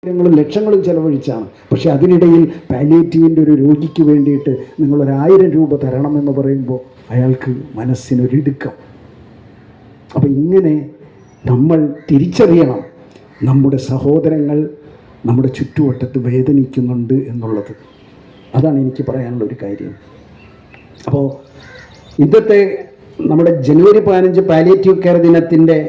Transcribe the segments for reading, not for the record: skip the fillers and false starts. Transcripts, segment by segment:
ലക്ഷങ്ങളും ചെലവഴിച്ചാണ്. പക്ഷെ അതിനിടയിൽ പാലിയേറ്റീവിൻ്റെ ഒരു രോഗിക്ക് വേണ്ടിയിട്ട് നിങ്ങളൊരു 1000 രൂപ തരണമെന്ന് പറയുമ്പോൾ അയാൾക്ക് മനസ്സിനൊരിടുക്കം. അപ്പം ഇങ്ങനെ നമ്മൾ തിരിച്ചറിയണം നമ്മുടെ സഹോദരങ്ങൾ നമ്മുടെ ചുറ്റുവട്ടത്ത് വേദനിക്കുന്നുണ്ട് എന്നുള്ളത്. അതാണ് എനിക്ക് പറയാനുള്ള ഒരു കാര്യം. അപ്പോൾ ഇന്നത്തെ നമ്മുടെ ജനുവരി 15 പാലിയേറ്റീവ് കെയർ ദിനത്തിൻ്റെ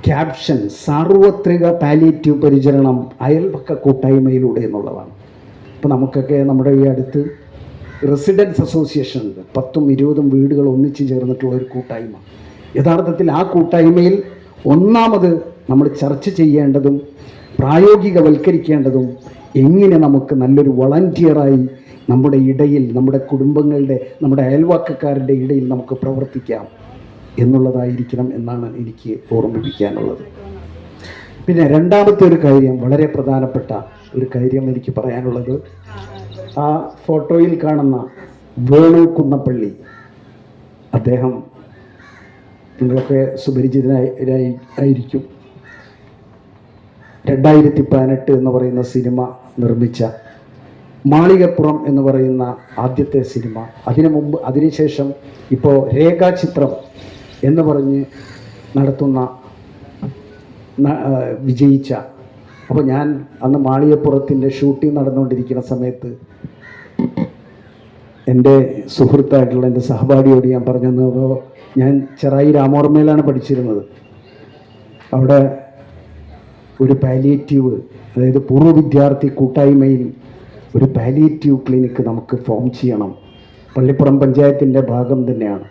ക്യാപ്ഷൻ സാർവത്രിക പാലിയേറ്റീവ് പരിചരണം അയൽപക്ക കൂട്ടായ്മയിലൂടെ എന്നുള്ളതാണ്. ഇപ്പോൾ നമുക്കൊക്കെ നമ്മുടെ ഈ അടുത്ത് റെസിഡൻസ് അസോസിയേഷൻ ഉണ്ട്. 10ഉം 20ഉം വീടുകൾ ഒന്നിച്ച് ചേർന്നിട്ടുള്ള ഒരു കൂട്ടായ്മ. യഥാർത്ഥത്തിൽ ആ കൂട്ടായ്മയിൽ ഒന്നാമത് നമ്മൾ ചർച്ച ചെയ്യേണ്ടതും പ്രായോഗികവൽക്കരിക്കേണ്ടതും എങ്ങനെ നമുക്ക് നല്ലൊരു വളണ്ടിയറായി നമ്മുടെ ഇടയിൽ, നമ്മുടെ കുടുംബങ്ങളുടെ, നമ്മുടെ അയൽവക്കക്കാരുടെ ഇടയിൽ നമുക്ക് പ്രവർത്തിക്കാം എന്നുള്ളതായിരിക്കണം എന്നാണ് എനിക്ക് ഓർമ്മിപ്പിക്കാനുള്ളത്. പിന്നെ രണ്ടാമത്തെ ഒരു കാര്യം, വളരെ പ്രധാനപ്പെട്ട ഒരു കാര്യം എനിക്ക് പറയാനുള്ളത്, ആ ഫോട്ടോയിൽ കാണുന്ന വേണു കുന്നപ്പള്ളി, അദ്ദേഹം നിങ്ങളൊക്കെ സുപരിചിതനായിരിക്കും. 2018 എന്ന് പറയുന്ന സിനിമ നിർമ്മിച്ച മാളികപ്പുറം എന്ന് പറയുന്ന ആദ്യത്തെ സിനിമ, അതിനുശേഷം ഇപ്പോൾ രേഖാചിത്രം എന്ന് പറഞ്ഞ് നടത്തുന്ന വിജയിച്ച. അപ്പോൾ ഞാൻ അന്ന് മാളികപ്പുറത്തിൻ്റെ ഷൂട്ടിംഗ് നടന്നുകൊണ്ടിരിക്കുന്ന സമയത്ത് എൻ്റെ സുഹൃത്തായിട്ടുള്ള എൻ്റെ സഹപാഠിയോട് ഞാൻ പറഞ്ഞു, ഞാൻ ചെറായി രാമോർമയിലാണ് പഠിച്ചിരുന്നത്. അവിടെ ഒരു പാലിയേറ്റീവ്, അതായത് പൂർവ്വ വിദ്യാർത്ഥി കൂട്ടായ്മയിൽ ഒരു പാലിയേറ്റീവ് ക്ലിനിക്ക് നമുക്ക് ഫോം ചെയ്യണം. പള്ളിപ്പുറം പഞ്ചായത്തിൻ്റെ ഭാഗം തന്നെയാണ്.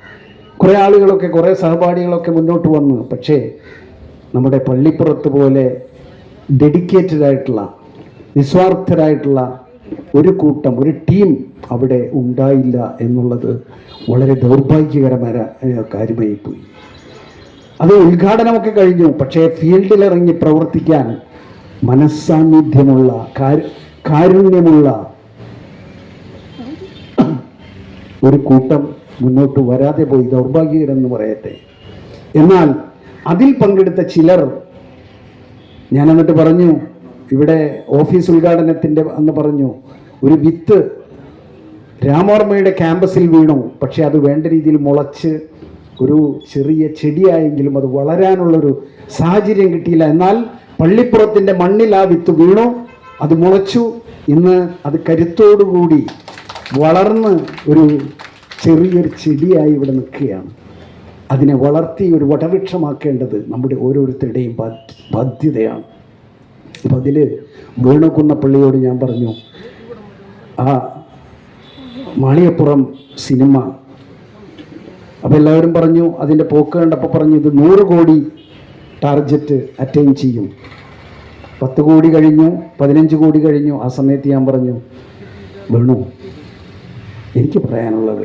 കുറേ ആളുകളൊക്കെ, കുറേ സഹപാഠികളൊക്കെ മുന്നോട്ട് വന്നു. പക്ഷേ നമ്മുടെ പള്ളിപ്പുറത്ത് പോലെ ഡെഡിക്കേറ്റഡ് ആയിട്ടുള്ള, നിസ്വാർത്ഥരായിട്ടുള്ള ഒരു കൂട്ടം, ഒരു ടീം അവിടെ ഉണ്ടായില്ല എന്നുള്ളത് വളരെ ദൗർഭാഗ്യകരമായ കാര്യമായി പോയി. അത് ഉദ്ഘാടനമൊക്കെ കഴിഞ്ഞു. പക്ഷേ ഫീൽഡിലിറങ്ങി പ്രവർത്തിക്കാൻ മനസ്സാന്നിധ്യമുള്ള, കാരുണ്യമുള്ള ഒരു കൂട്ടം മുന്നോട്ട് വരാതെ പോയി. ദൗർഭാഗ്യകരെന്ന് പറയട്ടെ. എന്നാൽ അതിൽ പങ്കെടുത്ത ചിലർ, ഞാൻ എന്നിട്ട് പറഞ്ഞു, ഇവിടെ ഓഫീസ് ഉദ്ഘാടനത്തിൻ്റെ അന്ന് പറഞ്ഞു, ഒരു വിത്ത് രാമോർമ്മയുടെ ക്യാമ്പസിൽ വീണു. പക്ഷേ അത് വേണ്ട രീതിയിൽ മുളച്ച് ഒരു ചെറിയ ചെടിയായെങ്കിലും അത് വളരാനുള്ളൊരു സാഹചര്യം കിട്ടിയില്ല. എന്നാൽ പള്ളിപ്പുറത്തിൻ്റെ മണ്ണിൽ ആ വിത്ത് വീണു, അത് മുളച്ചു. ഇന്ന് അത് കരുത്തോടുകൂടി വളർന്ന് ഒരു ചെറിയൊരു ചെടിയായി ഇവിടെ നിൽക്കുകയാണ്. അതിനെ വളർത്തി ഒരു വടവൃക്ഷമാക്കേണ്ടത് നമ്മുടെ ഓരോരുത്തരുടെയും ബാധ്യതയാണ്. അപ്പം അതിൽ വേണു കുന്നപ്പള്ളിയോട് ഞാൻ പറഞ്ഞു, ആ മാളികപ്പുറം സിനിമ, അപ്പോൾ എല്ലാവരും പറഞ്ഞു, അതിൻ്റെ പോക്ക് കണ്ടപ്പോൾ പറഞ്ഞു, ഇത് 100 കോടി ടാർഗറ്റ് അറ്റൈൻ ചെയ്യും. 10 കോടി കഴിഞ്ഞു, 15 കോടി കഴിഞ്ഞു. ആ സമയത്ത് ഞാൻ പറഞ്ഞു, വേണു, എനിക്ക് പറയാനുള്ളത്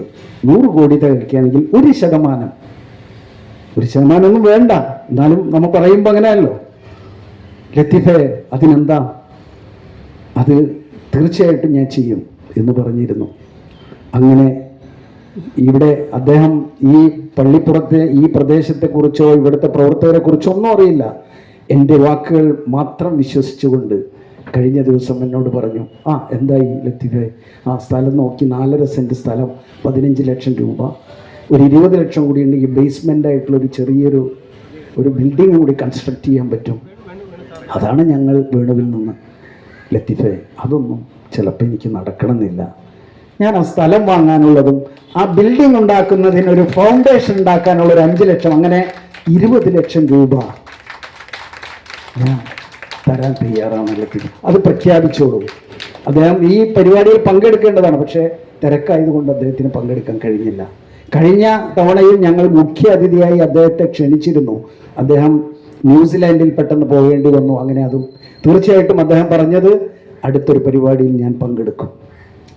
100 കോടി തികയ്ക്കുകയാണെങ്കിൽ 1% ഒന്നും വേണ്ട, എന്നാലും നമ്മൾ പറയുമ്പോൾ അങ്ങനെയല്ലോ, ലത്തീഫേ അതിനെന്താ, അത് തീർച്ചയായിട്ടും ഞാൻ ചെയ്യും എന്ന് പറഞ്ഞിരുന്നു. അങ്ങനെ ഇവിടെ അദ്ദേഹം ഈ പള്ളിപ്പുറത്തെ ഈ പ്രദേശത്തെക്കുറിച്ചോ ഇവിടുത്തെ പ്രവർത്തകരെക്കുറിച്ചോ ഒന്നും അറിയില്ല. എൻ്റെ വാക്കുകൾ മാത്രം വിശ്വസിച്ചുകൊണ്ട് കഴിഞ്ഞ ദിവസം എന്നോട് പറഞ്ഞു, എന്തായി ലത്തീഫേ, സ്ഥലം നോക്കി 4.5 സെൻറ്റ് സ്ഥലം, 15 ലക്ഷം രൂപ, ഒരു 20 ലക്ഷം കൂടി ഉണ്ടെങ്കിൽ ബേസ്മെൻ്റായിട്ടുള്ളൊരു ചെറിയൊരു ബിൽഡിംഗ് കൂടി കൺസ്ട്രക്റ്റ് ചെയ്യാൻ പറ്റും. അതാണ് ഞങ്ങൾ വേണുവിൽ നിന്ന്. ലത്തീഫേ, അതൊന്നും ചിലപ്പോൾ എനിക്ക് നടക്കണമെന്നില്ല. ഞാൻ ആ സ്ഥലം വാങ്ങാനുള്ളതും ആ ബിൽഡിംഗ് ഉണ്ടാക്കുന്നതിന് ഒരു ഫൗണ്ടേഷൻ ഉണ്ടാക്കാനുള്ള ഒരു 5 ലക്ഷം, അങ്ങനെ 20 ലക്ഷം രൂപ ഞാൻ തരാൻ തയ്യാറാണ് ലത്തീഫ്. അത് പ്രഖ്യാപിച്ചോളൂ. അദ്ദേഹം ഈ പരിപാടിയിൽ പങ്കെടുക്കേണ്ടതാണ്. പക്ഷേ തിരക്കായതുകൊണ്ട് അദ്ദേഹത്തിന് പങ്കെടുക്കാൻ കഴിഞ്ഞില്ല. കഴിഞ്ഞ തവണയിൽ ഞങ്ങൾ മുഖ്യ അതിഥിയായി അദ്ദേഹത്തെ ക്ഷണിച്ചിരുന്നു. അദ്ദേഹം ന്യൂസിലാൻഡിൽ പെട്ടെന്ന് പോകേണ്ടി വന്നു. അങ്ങനെ അതും തീർച്ചയായിട്ടും അദ്ദേഹം പറഞ്ഞത്, അടുത്തൊരു പരിപാടിയിൽ ഞാൻ പങ്കെടുക്കും.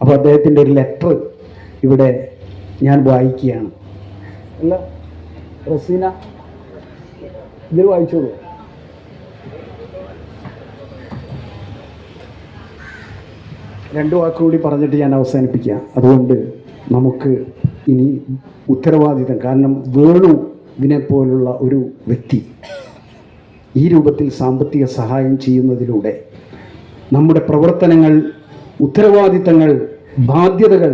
അപ്പോൾ അദ്ദേഹത്തിൻ്റെ ഒരു ലെറ്റർ ഇവിടെ ഞാൻ വായിക്കുകയാണ്. അല്ല റസീന, ഇതിൽ വായിച്ചോളൂ. രണ്ടു വാക്കുകൂടി പറഞ്ഞിട്ട് ഞാൻ അവസാനിപ്പിക്കാം. അതുകൊണ്ട് നമുക്ക് ഇനി ഉത്തരവാദിത്തം, കാരണം വേണുവിനെ പോലുള്ള ഒരു വ്യക്തി ഈ രൂപത്തിൽ സാമ്പത്തിക സഹായം ചെയ്യുന്നതിലൂടെ നമ്മുടെ പ്രവർത്തനങ്ങൾ, ഉത്തരവാദിത്തങ്ങൾ, ബാധ്യതകൾ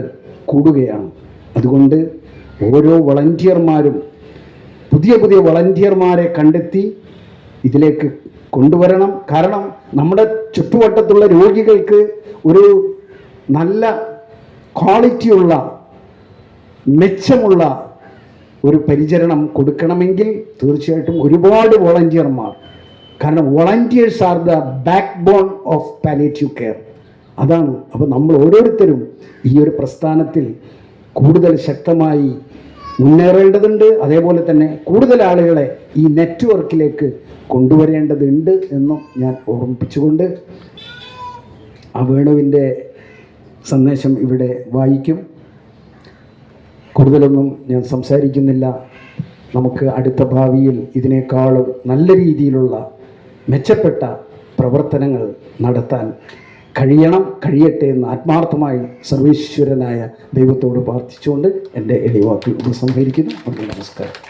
കൂടുകയാണ്. അതുകൊണ്ട് ഓരോ വളണ്ടിയർമാരും പുതിയ പുതിയ വളണ്ടിയർമാരെ കണ്ടെത്തി ഇതിലേക്ക് കൊണ്ടുവരണം. കാരണം നമ്മുടെ ചുറ്റുവട്ടത്തുള്ള രോഗികൾക്ക് ഒരു നല്ല ക്വാളിറ്റിയുള്ള, മെച്ചമുള്ള ഒരു പരിചരണം കൊടുക്കണമെങ്കിൽ തീർച്ചയായിട്ടും ഒരുപാട് വോളണ്ടിയർമാർ, കാരണം volunteers are the backbone of palliative care. അതാണ്. അപ്പോൾ നമ്മൾ ഓരോരുത്തരും ഈ ഒരു പ്രസ്ഥാനത്തിൽ കൂടുതൽ ശക്തമായി മുന്നേറേണ്ടതുണ്ട്. അതേപോലെ തന്നെ കൂടുതൽ ആളുകളെ ഈ നെറ്റ്വർക്കിലേക്ക് കൊണ്ടുവരേണ്ടതുണ്ട് എന്നും ഞാൻ ഓർമ്മിപ്പിച്ചുകൊണ്ട് ആ വേണുവിൻ്റെ സന്ദേശം ഇവിടെ വായിക്കും. കൂടുതലൊന്നും ഞാൻ സംസാരിക്കുന്നില്ല. നമുക്ക് അടുത്ത ഭാവിയിൽ ഇതിനേക്കാളും നല്ല രീതിയിലുള്ള മെച്ചപ്പെട്ട പ്രവർത്തനങ്ങൾ നടത്താൻ കഴിയട്ടെ എന്ന് ആത്മാർത്ഥമായി സർവേശ്വരനായ ദൈവത്തോട് പ്രാർത്ഥിച്ചുകൊണ്ട് എൻ്റെ എളിയ വാക്കുകൾ ഉപസംഹരിക്കുന്നു. നമസ്കാരം.